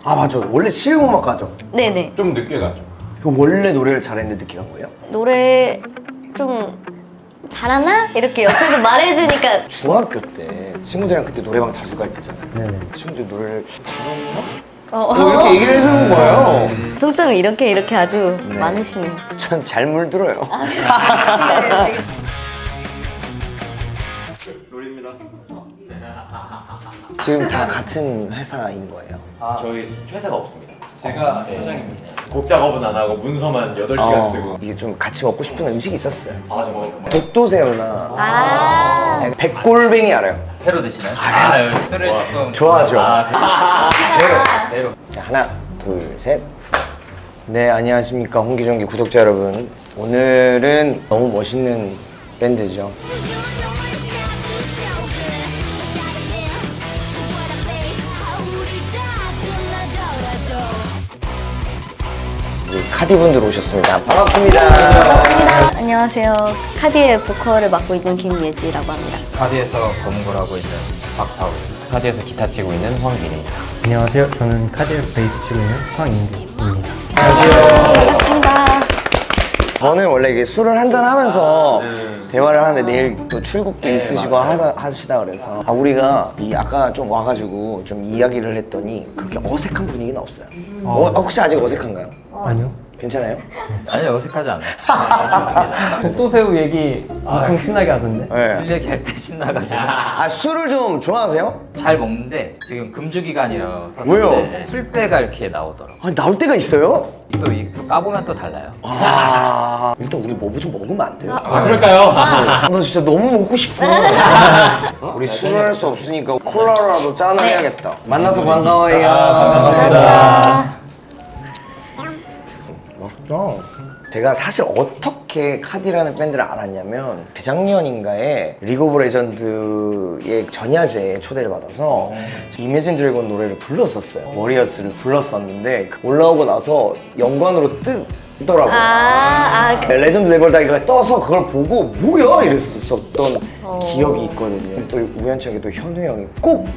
아 맞아, 원래 실용음악가죠? 네네. 좀 늦게 갔죠. 그럼 원래 노래를 잘했는데 늦게 간 거예요? 노래 좀 잘하나? 이렇게 옆에서 말해주니까 중학교 때 친구들이랑 그때 노래방 자주 갈 때잖아요. 네네. 친구들 노래를 잘하나? 어, 뭐 이렇게 얘기를 해주는 거예요. 동점이 이렇게 아주 네. 많으시네요. 전 잘 물들어요. 지금 다 같은 회사인 거예요? 저희 회사가 없습니다. 제가 사장입니다. 곡 작업은 안 하고 문서만 8시간 쓰고. 이게 좀 같이 먹고 싶은 음식이 있었어요. 아, 저 독도새우나 아, 백골뱅이 알아요? 회로 드시나요? 술을 조금 좋아. 회로. 자, 하나, 둘, 셋. 네, 안녕하십니까 홍기정기 구독자 여러분. 오늘은 너무 멋있는 밴드죠. 우리 카디분들 오셨습니다. 반갑습니다. 반갑습니다. 안녕하세요. 카디의 보컬을 맡고 있는 김예지라고 합니다. 카디에서 검은걸 하고 있는 박타우. 카드에서 기타 치고 있는 황길입니다. 안녕하세요. 저는 카디에서 베이스 치고 있는 황인규입니다. 반갑습니다. 저는 원래 이게 술을 한잔 하면서 대화를 하는데 내일 또 출국도 있으시고 하시다 그래서 우리가 아까 좀 와가지고 좀 이야기를 했더니 그렇게 어색한 분위기는 없어요. 혹시 아직 어색한가요? 아니요. 괜찮아요? 아니 어색하지 않아요. 독도새우 얘기 엄청 신나게 하던데. 네. 술 얘기할 때 신나가지고 술을 좀 좋아하세요? 잘 먹는데 지금 금주기간이라서 왜요? 네, 술배가 이렇게 나오더라고. 아니 나올 때가 있어요? 또 까보면 또 달라요. 일단 우리 뭐 좀 먹으면 안 돼요? 그럴까요? 나 진짜 너무 먹고 싶어. 우리 술을 할 수 없으니까 콜라라도 짠을 해야겠다. 만나서 반가워요. 감사합니다. 맞죠? 제가 사실 어떻게 카디라는 밴드를 알았냐면 재작년인가에 리그 오브 레전드의 전야제에 초대를 받아서 이매진 드래곤 노래를 불렀었어요. 워리어스를 불렀었는데 올라오고 나서 연관으로 뜨더라고요. 레전드 레벨다이가 떠서 그걸 보고 뭐야 이랬었던 기억이 있거든요. 근데 또 우연찮게 또 현우 형이 꼭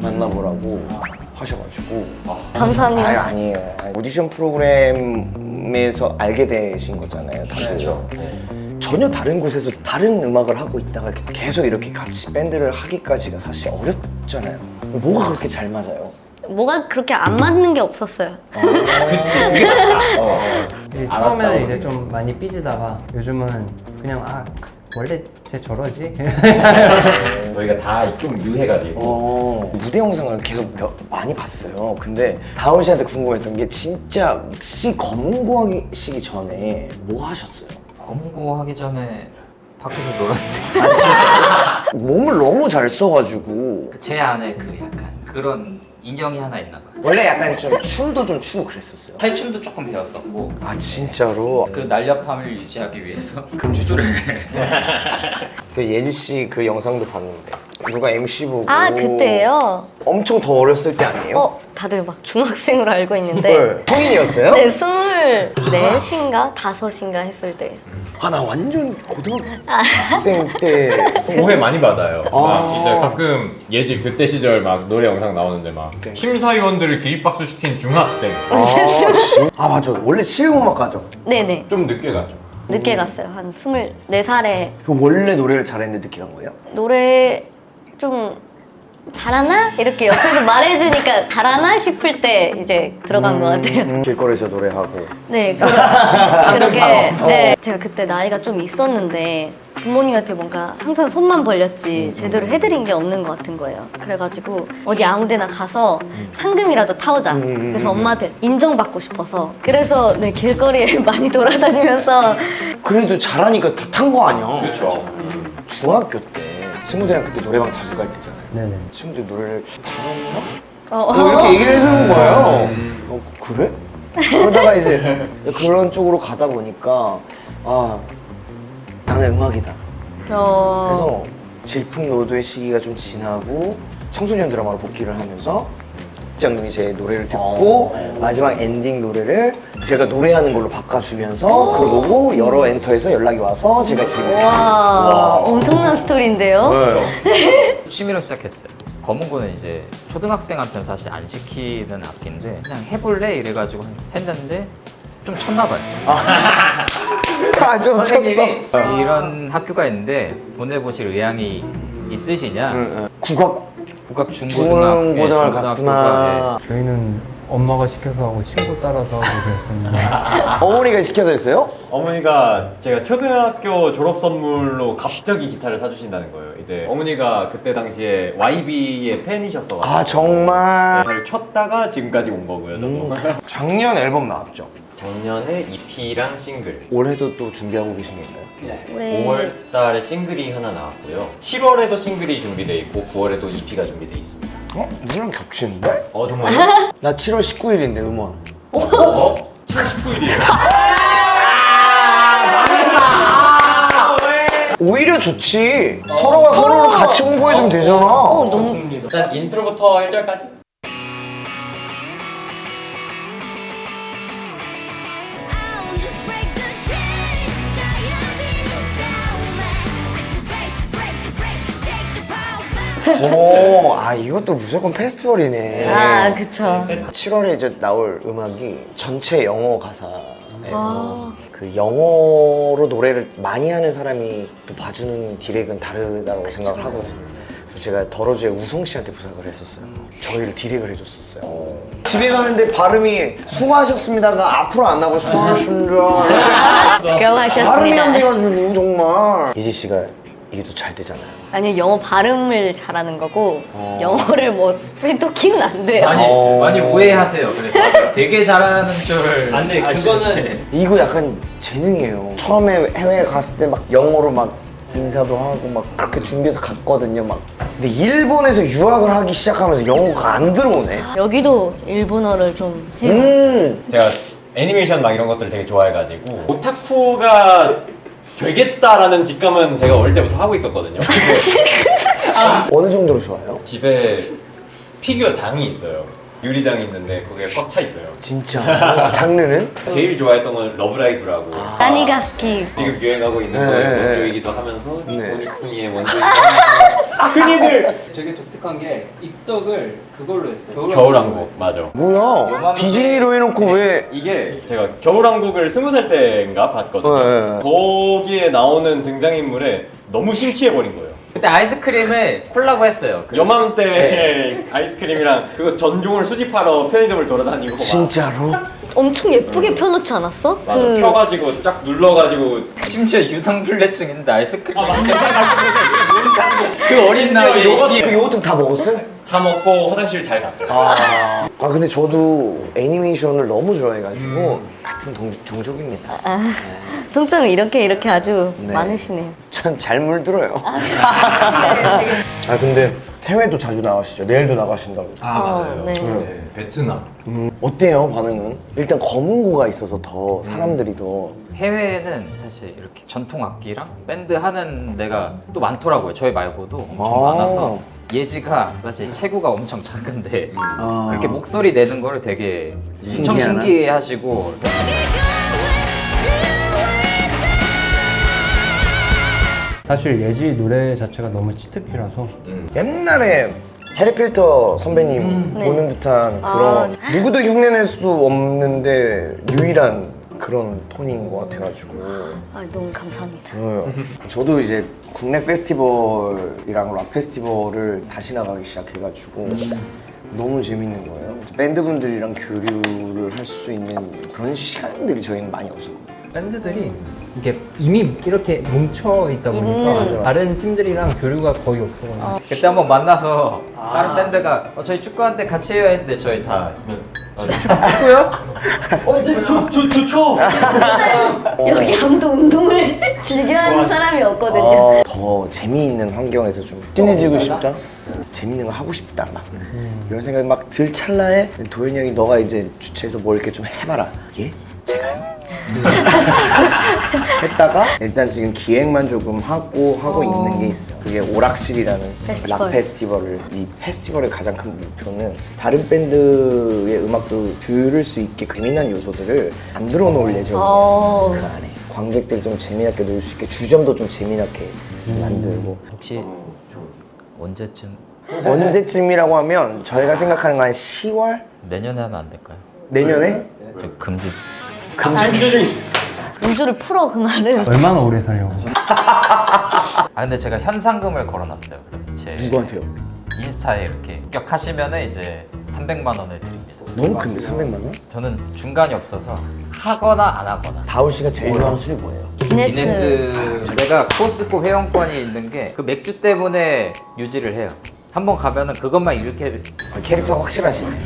만나보라고 하셔가지고 감사합니다. 아니에요. 오디션 프로그램에서 알게 되신 거잖아요, 다들. 그렇죠. 전혀 다른 곳에서 다른 음악을 하고 있다가 계속 이렇게 같이 밴드를 하기까지가 사실 어렵잖아요. 뭐가 그렇게 잘 맞아요? 뭐가 그렇게 안 맞는 게 없었어요. 그치, 그게 맞아. 이제 처음에는 이제 좀 많이 삐지다가 요즘은 그냥 원래 쟤 저러지? 저희가 다 좀 유해가지고. 무대 영상을 계속 많이 봤어요. 근데 다운 씨한테 궁금했던 게 진짜 혹시 검은고 하시기 전에 뭐 하셨어요? 검은고 하기 전에 밖에서 놀았는데 아 진짜 몸을 너무 잘 써가지고 제 안에 그 약간 그런 인형이 하나 있나 봐요. 원래 약간 좀 춤도 좀 추고 그랬었어요. 탈춤도 조금 배웠었고 아 진짜로? 그 날렵함을 유지하기 위해서 금주줄. 그 예지 씨 그 영상도 봤는데 누가 MC 보고 그때예요? 엄청 더 어렸을 때 아니에요? 다들 막 중학생으로 알고 있는데 네. 성인이었어요? 네, 24인가 5인가 했을 때. 나 완전 고등학생 때 오해 많이 받아요. 막 아. 이제 가끔 예지 그때 시절 막 노래 영상 나오는데 막 심사위원들을 기립박수 시킨 중학생. 맞아, 원래 실용음악가죠? 네네. 좀 늦게 갔죠. 늦게 갔어요. 한 24살에 그럼 원래 노래를 잘했는데 늦게 간 거예요? 노래 좀 잘하나? 이렇게 옆에서 말해주니까 잘하나 싶을 때 이제 들어간 것 같아요. 길거리에서 노래하고 네, 그렇게. 네, 제가 그때 나이가 좀 있었는데 부모님한테 뭔가 항상 손만 벌렸지 제대로 해드린 게 없는 것 같은 거예요. 그래가지고 어디 아무데나 가서 상금이라도 타오자. 그래서 엄마한테 인정받고 싶어서. 그래서 네, 길거리에 많이 돌아다니면서. 그래도 잘하니까 다 탄 거 아니야? 그렇죠. 중학교 때 친구들이랑 그때 노래방 자주 갈 때잖아요. 네네. 친구들 노래를 잘하나? 이렇게 얘기를 해주는 거예요. 그래? 그러다가 이제 그런 쪽으로 가다 보니까 나는 음악이다. 그래서 질풍노도의 시기가 좀 지나고 청소년 드라마로 복귀를 하면서 장동이 제 노래를 듣고 마지막 엔딩 노래를 제가 노래하는 걸로 바꿔주면서 그걸 보고 여러 엔터에서 연락이 와서 제가 지금 와, 엄청난 스토리인데요? 네. 취미로 시작했어요. 검은고는 이제 초등학생한테는 사실 안 시키는 악기인데 그냥 해볼래? 이래가지고 했는데 좀 쳤나봐요. 좀 선생님이 쳤어. 이런 학교가 있는데 보내보실 의향이 있으시냐? 국악 중고등학교 갔구나. 저희는 엄마가 시켜서 하고 친구 따라서 하고 그랬었는데 어머니가 시켜서 했어요? 어머니가 제가 초등학교 졸업 선물로 갑자기 기타를 사주신다는 거예요. 이제 어머니가 그때 당시에 YB의 팬이셨어가지고 아 정말. 기타를 쳤다가 지금까지 온 거고요. 저도 작년 앨범 나왔죠? 작년에 EP랑 싱글, 올해도 또 준비하고 계신 게 있나요? 올해 5월 달에 싱글이 하나 나왔고요. 7월에도 싱글이 준비돼 있고 9월에도 EP가 준비돼 있습니다. 어? 누구랑 겹치는데? 정말요? 나 7월 19일인데 음원. 7월 19일이에요. 오히려 좋지. 서로가 서로를 같이 홍보해주면 되잖아. 너무 일단 인트로부터 1절까지. I'll just break the chain, tired in the sound, like the bass, break the break, take the power. 오, 아 이것도 무조건 페스티벌이네. 아 그쵸. 7월에 이제 나올 음악이 전체 영어 가사예요. 아. 그 영어로 노래를 많이 하는 사람이 또 봐주는 디렉은 다르다고 생각을 하거든요. 그래서 제가 더러즈의 우성 씨한테 부탁을 했었어요. 저희를 디렉을 해줬었어요. 집에 가는데 발음이 수고하셨습니다가 앞으로 안 나고 수고하셨습니다. 발음이 안 수고하셨습니다. 돼가지고 정말. 예지 씨가 이게 또 잘 되잖아요. 아니 영어 발음을 잘하는 거고 영어를 뭐 스프링 토킹은 안 돼요. 많이 오해하세요. 그래서 되게 잘하는 줄. 안돼 그거는 이거 약간 재능이에요. 처음에 해외에 갔을 때 막 영어로 막 인사도 하고 막 그렇게 준비해서 갔거든요. 막. 근데 일본에서 유학을 하기 시작하면서 영어가 안 들어오네. 여기도 일본어를 좀 해요. 제가 애니메이션 막 이런 것들을 되게 좋아해가지고 오타쿠가 되겠다라는 직감은 제가 어릴 때부터 하고 있었거든요. 어느 정도로 좋아요? 집에 피규어 장이 있어요. 유리장이 있는데 거기에 꽉 차 있어요. 진짜. 장르는? 제일 좋아했던 건 러브라이브라고. 따니가 스키. 지금 유행하고 있는 네, 거의 네, 원조이기도 하면서 네. 포니쿠니의 원조이기도 하면서 흔히들 되게 독특한 게 입덕을 그걸로 했어요. 겨울왕국 맞아. 뭐야? 디즈니로 해놓고 왜? 이게 제가 겨울왕국을 20살 때인가 봤거든요. 네. 거기에 나오는 등장인물에 너무 심취해버린 거예요. 그때 아이스크림을 콜라보 했어요. 요맘때 아이스크림이랑 그거 전종을 수집하러 편의점을 돌아다니고 막 진짜로? 엄청 예쁘게 펴놓지 않았어? 맞아, 펴가지고 쫙 눌러가지고 심지어 유당불내증 있는데 아이스크림. 그 어린 나이에 그 요거트 다 먹었어요? 다 먹고 화장실 잘 갔죠. 아 근데 저도 애니메이션을 너무 좋아해가지고 같은 종족입니다. 통점이 이렇게 아주 네. 많으시네요. 전 잘 물들어요. 아 근데 해외도 자주 나가시죠? 내일도 나가신다고. 네. 네, 베트남. 어때요 반응은? 일단 검은고가 있어서 더 사람들이 더 해외에는 사실 이렇게 전통 악기랑 밴드 하는 데가 또 많더라고요. 저희 말고도 엄청 아. 많아서 예지가 사실 체구가 엄청 작은데 아. 그렇게 목소리 내는 거를 되게 엄청 신기하나? 신기해하시고 사실 예지 노래 자체가 너무 치트키라서 옛날에 체리필터 선배님 네. 보는 듯한 아, 그런 누구도 흉내낼 수 없는데 유일한 그런 톤인 것 같아가지고 아, 너무 감사합니다. 저도 이제 국내 페스티벌이랑 락 페스티벌을 다시 나가기 시작해가지고 너무 재밌는 거예요. 밴드분들이랑 교류를 할 수 있는 그런 시간들이 저희는 많이 없었거든요. 밴드들이 이게 이미 이렇게 뭉쳐 있다 보니까 있는. 다른 팀들이랑 교류가 거의 없어요. 그때 한번 만나서 다른 밴드가 저희 축구하는데 같이 해야 했는데 저희 다 축구요? 좋죠. 여기 아무도 운동을 즐겨하는 사람이 없거든요. 더 재미있는 환경에서 좀 친해지고 싶다? 재밌는 거 하고 싶다 막 이런 생각이 막 들 찰나에 도현이 형이 너가 이제 주최해서 뭐 이렇게 좀 해봐라. 예? 제가요? 했다가 일단 지금 기획만 조금 하고 있는 게 있어요. 그게 오락실이라는 페스티벌. 락 페스티벌을 이 페스티벌의 가장 큰 목표는 다른 밴드의 음악도 들을 수 있게 재미난 요소들을 만들어 놓을 예정이에요. 그 안에 관객들이 좀 재미나게 놀 수 있게 주점도 좀 재미나게 좀 만들고 혹시 언제쯤 언제쯤이라고 하면 저희가 생각하는 건 한 10월? 내년에 하면 안 될까요? 내년에? 저 금주 음주를 풀어 그날은. 얼마나 오래 살려고? 아 근데 제가 현상금을 걸어놨어요. 그래서 제 누구한테요? 인스타에 이렇게 합격하시면은 이제 300만 원을 드립니다. 너무 큰데 300만 원? 저는 중간이 없어서 하거나 안 하거나. 다울 씨가 제일 좋아하는 술이 뭐예요? 기네스. 내가 코스트코 회원권이 있는 게 그 맥주 때문에 유지를 해요. 한번 가면은 그것만 이렇게 캐릭터가 확실하시네요.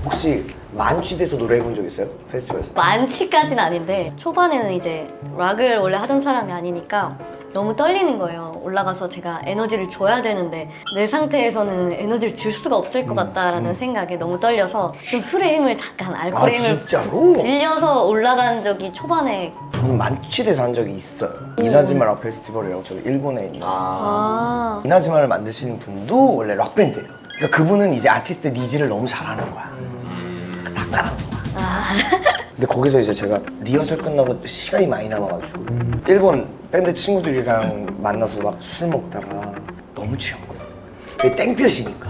혹시 만취돼서 노래해본 적 있어요? 페스티벌에서? 만취까지는 아닌데 초반에는 이제 락을 원래 하던 사람이 아니니까 너무 떨리는 거예요. 올라가서 제가 에너지를 줘야 되는데 내 상태에서는 에너지를 줄 수가 없을 것 같다라는 생각에 너무 떨려서 좀 술의 힘을 잠깐 아 알코올의 힘을 진짜로? 빌려서 올라간 적이 초반에. 저는 만취돼서 한 적이 있어요. 이나즈마라 페스티벌이라고 저기 일본에 있는 아. 이나즈마를 만드시는 분도 원래 락밴드예요. 그러니까 그분은 이제 아티스트의 니즈를 너무 잘하는 거야. 딱 따라하는 거야. 근데 거기서 이제 제가 리허설 끝나고 시간이 많이 남아가지고 일본 밴드 친구들이랑 만나서 막 술 먹다가 너무 취한 거예요. 그게 땡볕이니까.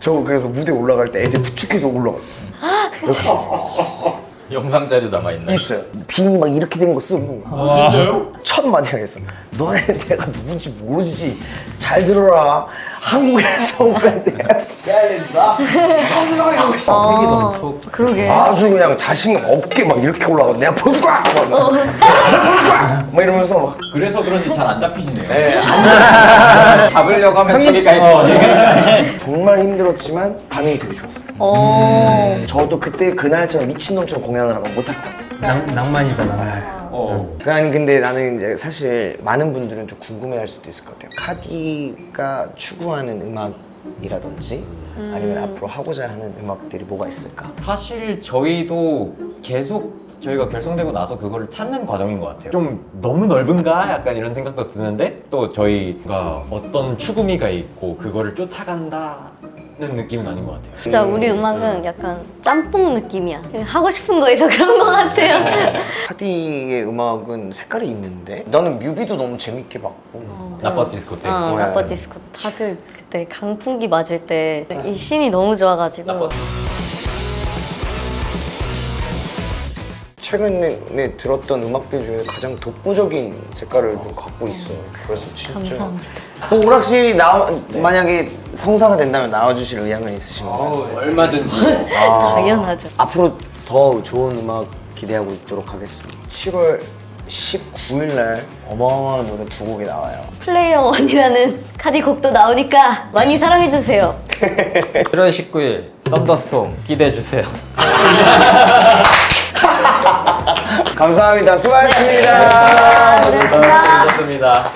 저 그래서 무대 올라갈 때 애들 부축해서 올라갔어요. 영상 자료 남아 있나요? 있어요. 비니 막 이렇게 된 거 쓰고. 진짜요? 첫 마디 하겠어. 너네 내가 누군지 모르지. 잘 들어라. 한국에서 온 밴드야. 해야 된다. 잘 들어 이러고 있어. 어, 그러게. 아주 그냥 자신감 없게 막 이렇게 올라가. 내가 보여줄 거야. 막, 내가 보여줄 거야. 막 이러면서 막. 그래서 그런지 잘 안 잡히시네요. 네, 잡으려고 하면 저기가 있고. 정말 힘들었지만 반응이 되게 좋았어요. 어. 저도 그때 그날처럼 미친놈처럼 공연을 하면 못할 것 같아요. 낭만이다 낭만. 아니 근데 나는 이제 사실 많은 분들은 좀 궁금해할 수도 있을 것 같아요. 카디가 추구하는 음악이라든지 아니면 앞으로 하고자 하는 음악들이 뭐가 있을까? 사실 저희도 계속 저희가 결성되고 나서 그거를 찾는 과정인 것 같아요. 좀 너무 넓은가? 약간 이런 생각도 드는데 또 저희가 어떤 추구미가 있고 그거를 쫓아간다는 느낌은 아닌 것 같아요. 진짜 우리 음악은 약간 짬뽕 느낌이야. 그냥 하고 싶은 거에서 그런 것 같아요. 카디의 음악은 색깔이 있는데 나는 뮤비도 너무 재밌게 봤고 나빠 디스코테이크. 나빠 디스코. 다들 그때 강풍기 맞을 때 이 씬이 너무 좋아가지고. 최근에 들었던 음악들 중에 가장 독보적인 색깔을 좀 갖고 있어요. 그래서 진짜 감사합니다. 오락실이 만약에 성사가 된다면 나와주실 의향은 있으신가요? 얼마든지. 당연하죠. 앞으로 더 좋은 음악 기대하고 있도록 하겠습니다. 7월 19일 날 어마어마한 노래 두 곡이 나와요. 플레이어 원이라는 카디 곡도 나오니까 많이 사랑해주세요. 1월 19일 썬더스톰 기대해주세요. 감사합니다. 수고하셨습니다. 고생하셨습니다. 좋습니다.